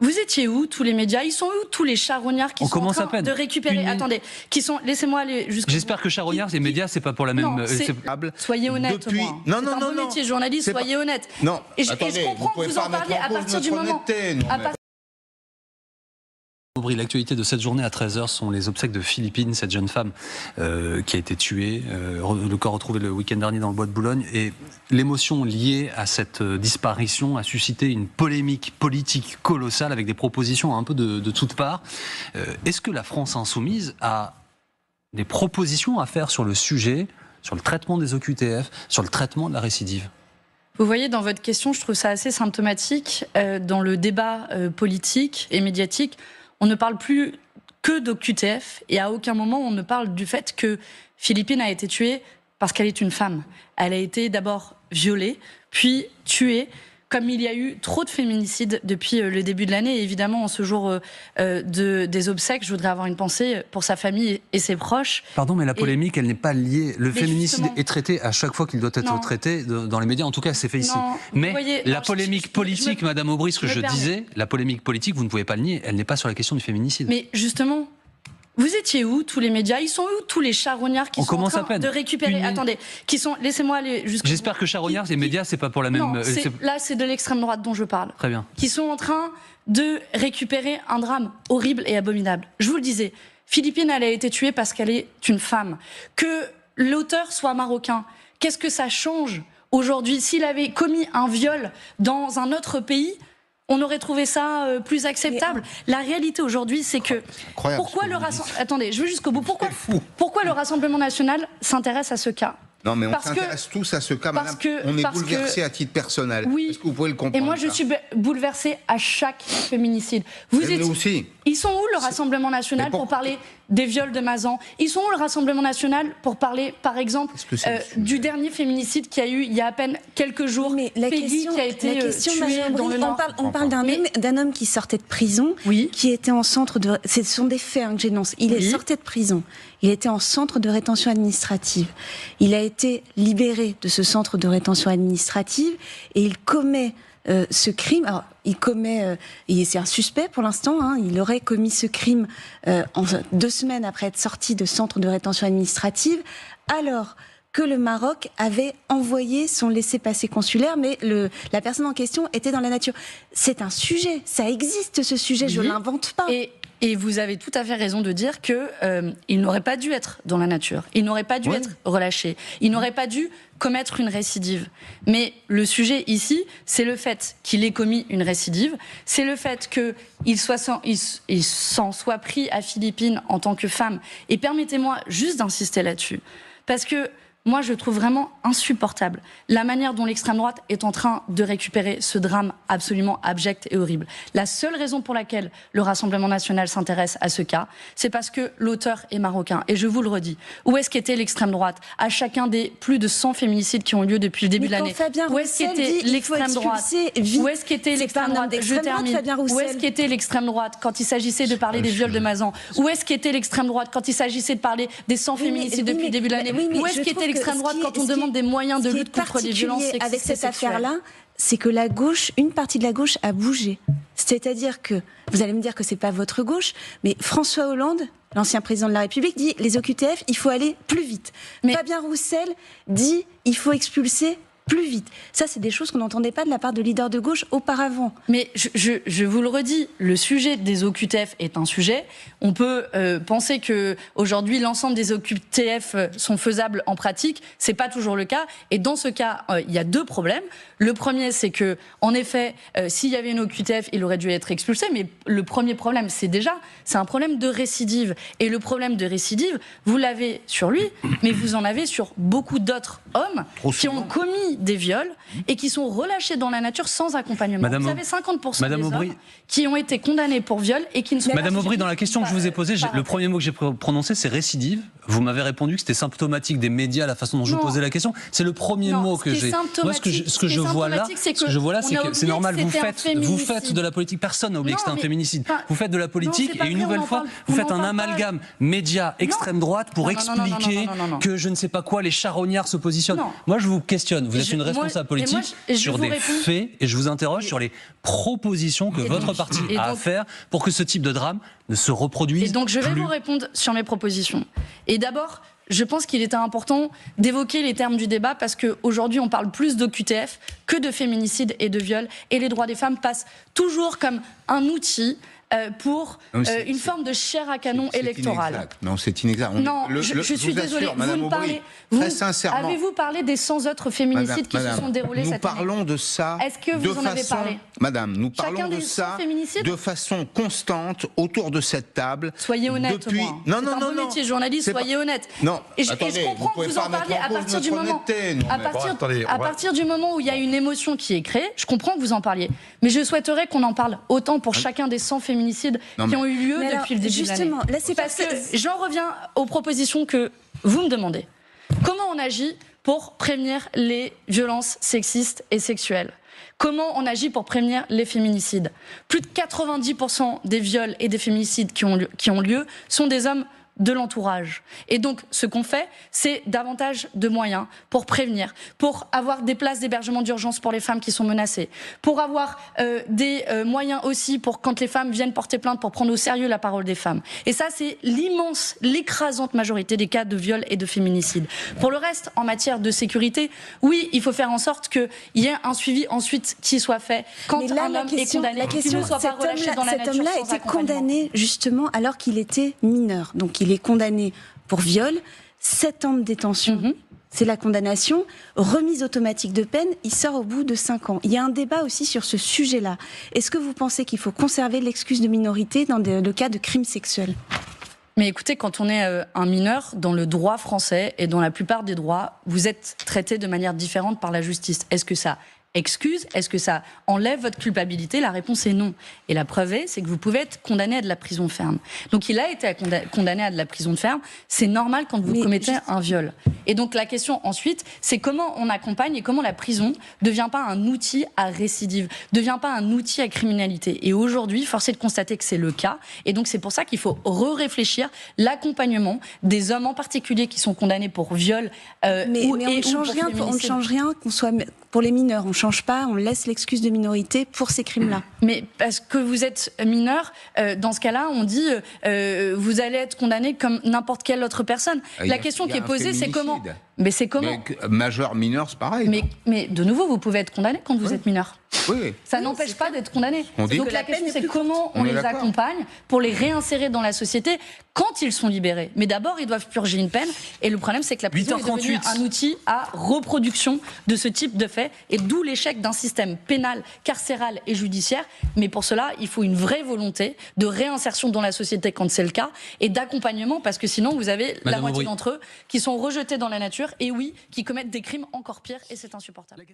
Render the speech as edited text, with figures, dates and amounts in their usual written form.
Vous étiez où, tous les médias? Ils sont où, tous les charognards qui sont en train de récupérer... Attendez, qui sont... Laissez-moi aller jusqu'au... J'espère que charognards, les médias, c'est pas pour la même... Non, soyez honnête, depuis... moi. C'est un beau métier, journaliste, soyez honnête. Non, et je comprends que vous en parliez à partir du moment... Aubry, l'actualité de cette journée à 13h sont les obsèques de Philippine, cette jeune femme qui a été tuée, le corps retrouvé le week-end dernier dans le bois de Boulogne. Et l'émotion liée à cette disparition a suscité une polémique politique colossale avec des propositions un peu de toutes parts. Est-ce que la France insoumise a des propositions à faire sur le sujet, sur le traitement des OQTF, sur le traitement de la récidive ? Vous voyez, dans votre question, je trouve ça assez symptomatique. Dans le débat politique et médiatique, on ne parle plus que d'OQTF et à aucun moment on ne parle du fait que Philippine a été tuée parce qu'elle est une femme. Elle a été d'abord violée, puis tuée, comme il y a eu trop de féminicides depuis le début de l'année. Et évidemment, en ce jour des obsèques, je voudrais avoir une pensée pour sa famille et ses proches. Pardon, mais la polémique, elle n'est pas liée. Le féminicide est traité à chaque fois qu'il doit être traité dans les médias. En tout cas, c'est fait ici. Mais voyez, la polémique politique, Madame Aubry, ce que je disais, la polémique politique, vous ne pouvez pas le nier, elle n'est pas sur la question du féminicide. Mais justement... Vous étiez où, tous les médias? Ils sont où, tous les charognards qui sont en train de récupérer... Attendez, qui sont... Laissez-moi aller jusqu'au... J'espère que charognards, les médias, c'est pas pour la même... Non, là, c'est de l'extrême droite dont je parle. Très bien. Qui sont en train de récupérer un drame horrible et abominable. Je vous le disais, Philippine, elle a été tuée parce qu'elle est une femme. Que l'auteur soit marocain, qu'est-ce que ça change aujourd'hui? S'il avait commis un viol dans un autre pays... on aurait trouvé ça plus acceptable. La réalité aujourd'hui, c'est que... Pourquoi le Rassemblement... Attendez, je veux jusqu'au bout. Pourquoi le Rassemblement national s'intéresse à ce cas? Non, mais on s'intéresse tous à ce cas, madame. On est bouleversé à titre personnel. Oui. Est-ce que vous pouvez le comprendre? Et moi, je suis bouleversée à chaque féminicide. Nous aussi. Ils sont où, le Rassemblement national, pour parler des viols de Mazan? Ils sont où, le Rassemblement national, pour parler, par exemple, du dernier féminicide qu'il y a eu il y a à peine quelques jours? Mais la Peggy, qui a été tuée dans le Nord. On parle d'un homme qui sortait de prison, qui était en centre de... Ce sont des faits que j'énonce. Il sortait de prison. Il était en centre de rétention administrative. Il a été libéré de ce centre de rétention administrative et il commet ce crime. Alors, c'est un suspect pour l'instant. Il aurait commis ce crime 2 semaines après être sorti de centre de rétention administrative, alors que le Maroc avait envoyé son laissez-passer consulaire, mais la personne en question était dans la nature. C'est un sujet, ça existe ce sujet, je ne l'invente pas. Et vous avez tout à fait raison de dire qu'il n'aurait pas dû être dans la nature, il n'aurait pas dû être relâché, il n'aurait pas dû commettre une récidive. Mais le sujet ici, c'est le fait qu'il ait commis une récidive, c'est le fait qu'il s'en soit pris à Philippine en tant que femme. Et permettez-moi juste d'insister là-dessus, parce que moi, je trouve vraiment insupportable la manière dont l'extrême droite est en train de récupérer ce drame absolument abject et horrible. La seule raison pour laquelle le Rassemblement national s'intéresse à ce cas, c'est parce que l'auteur est marocain. Et je vous le redis, où est-ce qu'était l'extrême droite à chacun des plus de 100 féminicides qui ont eu lieu depuis le début de l'année? Où est-ce qu'était l'extrême droite? Où est-ce qu'était l'extrême droite? Je termine. Où est-ce qu'était l'extrême droite quand il s'agissait de parler des viols de Mazan? Où est-ce qu'était l'extrême droite quand il s'agissait de parler des 100 féminicides depuis le début de l'année? Où est-ce qu'était l'extrême droite quand on demande des moyens de lutte contre les violences sexuelles? Avec cette affaire-là, c'est que la gauche, une partie de la gauche a bougé. C'est-à-dire que, vous allez me dire que c'est pas votre gauche, mais François Hollande, l'ancien président de la République, dit les OQTF, il faut aller plus vite. Fabien Roussel dit il faut expulser plus vite. Ça, c'est des choses qu'on n'entendait pas de la part de leaders de gauche auparavant. Mais je vous le redis, le sujet des OQTF est un sujet. On peut penser que aujourd'hui l'ensemble des OQTF sont faisables en pratique. C'est pas toujours le cas. Et dans ce cas, il y a 2 problèmes. Le premier, c'est que, en effet, s'il y avait une OQTF, il aurait dû être expulsé. Mais le premier problème, c'est un problème de récidive. Et le problème de récidive, vous l'avez sur lui, mais vous en avez sur beaucoup d'autres hommes qui ont commis des viols et qui sont relâchés dans la nature sans accompagnement. Vous avez 50% des hommes qui ont été condamnés pour viol et qui ne sont pas... Madame Aubry, dans la question que je vous ai posée, le premier mot que j'ai prononcé, c'est récidive. Vous m'avez répondu que c'était symptomatique des médias, la façon dont je vous posais la question. C'est le premier mot que j'ai... Moi, ce que je vois là, c'est que c'est normal, vous faites de la politique. Personne n'a oublié que c'était un féminicide. Vous faites de la politique et une nouvelle fois, vous faites un amalgame média extrême droite pour expliquer que je ne sais pas quoi, les charognards se positionnent. Moi, je vous questionne. Vous êtes une responsable politique sur des faits et je vous interroge sur les propositions que votre parti a à faire pour que ce type de drame ne se reproduise. Et donc je vais vous répondre sur mes propositions. Et d'abord, je pense qu'il était important d'évoquer les termes du débat parce qu'aujourd'hui on parle plus d'OQTF que de féminicide et de viol, et les droits des femmes passent toujours comme un outil pour une forme de chair à canon électorale. Non, c'est inexact. Non, je suis désolée. Très sincèrement. Avez-vous parlé des 100 autres féminicides qui se sont déroulés cette année ? Nous parlons de ça. Est-ce que vous en avez parlé ? Madame, nous parlons de ça de façon constante autour de cette table. Soyez honnête, depuis... moi. Non, non, non. C'est un métier journaliste, soyez honnête. Non, et je comprends que vous en parliez à partir du moment... À partir du moment où il y a une émotion qui est créée, je comprends que vous en parliez. Mais je souhaiterais qu'on en parle autant pour chacun des 100 féminicides qui ont eu lieu depuis le début de l'année. Parce que j'en reviens aux propositions que vous me demandez. Comment on agit pour prévenir les violences sexistes et sexuelles ? Comment on agit pour prévenir les féminicides ? Plus de 90% des viols et des féminicides qui ont lieu sont des hommes de l'entourage. Et donc, ce qu'on fait, c'est davantage de moyens pour prévenir, pour avoir des places d'hébergement d'urgence pour les femmes qui sont menacées, pour avoir des moyens aussi pour quand les femmes viennent porter plainte, pour prendre au sérieux la parole des femmes. Et ça, c'est l'écrasante majorité des cas de viol et de féminicide. Pour le reste, en matière de sécurité, oui, il faut faire en sorte qu'il y ait un suivi ensuite qui soit fait quand un homme est condamné, qu'il ne soit pas relâché dans la nature sans accompagnement. Cet homme-là a été condamné justement alors qu'il était mineur. Donc il est condamné pour viol, 7 ans de détention, c'est la condamnation, remise automatique de peine, il sort au bout de 5 ans. Il y a un débat aussi sur ce sujet-là. Est-ce que vous pensez qu'il faut conserver l'excuse de minorité dans le cas de crimes sexuels ? Mais écoutez, quand on est un mineur, dans le droit français et dans la plupart des droits, vous êtes traité de manière différente par la justice. Est-ce que ça excuse ? Est-ce que ça enlève votre culpabilité ? La réponse est non. Et la preuve est, c'est que vous pouvez être condamné à de la prison ferme. Donc il a été condamné à de la prison ferme. C'est normal quand vous commettez un viol. Et donc la question ensuite, c'est comment on accompagne et comment la prison ne devient pas un outil à récidive, ne devient pas un outil à criminalité. Et aujourd'hui, force est de constater que c'est le cas. Et donc c'est pour ça qu'il faut réfléchir l'accompagnement des hommes en particulier qui sont condamnés pour viol mais on ne change rien qu'on soit pour les mineurs. On ne change pas, on laisse l'excuse de minorité pour ces crimes-là. Mais parce que vous êtes mineur, dans ce cas-là, on dit vous allez être condamné comme n'importe quelle autre personne. La question qui est posée, c'est comment. Mais c'est comment. Mais majeur, mineur, c'est pareil. Mais de nouveau, vous pouvez être condamné quand vous êtes mineur. Oui. Ça n'empêche pas d'être condamné. Donc la question, c'est comment on les accompagne pour les réinsérer dans la société quand ils sont libérés. Mais d'abord, ils doivent purger une peine. Et le problème, c'est que la prison est devenue un outil à reproduction de ce type de faits. Et d'où l'échec d'un système pénal, carcéral et judiciaire. Mais pour cela, il faut une vraie volonté de réinsertion dans la société quand c'est le cas et d'accompagnement, parce que sinon, vous avez la moitié d'entre eux qui sont rejetés dans la nature et oui, qui commettent des crimes encore pires et c'est insupportable.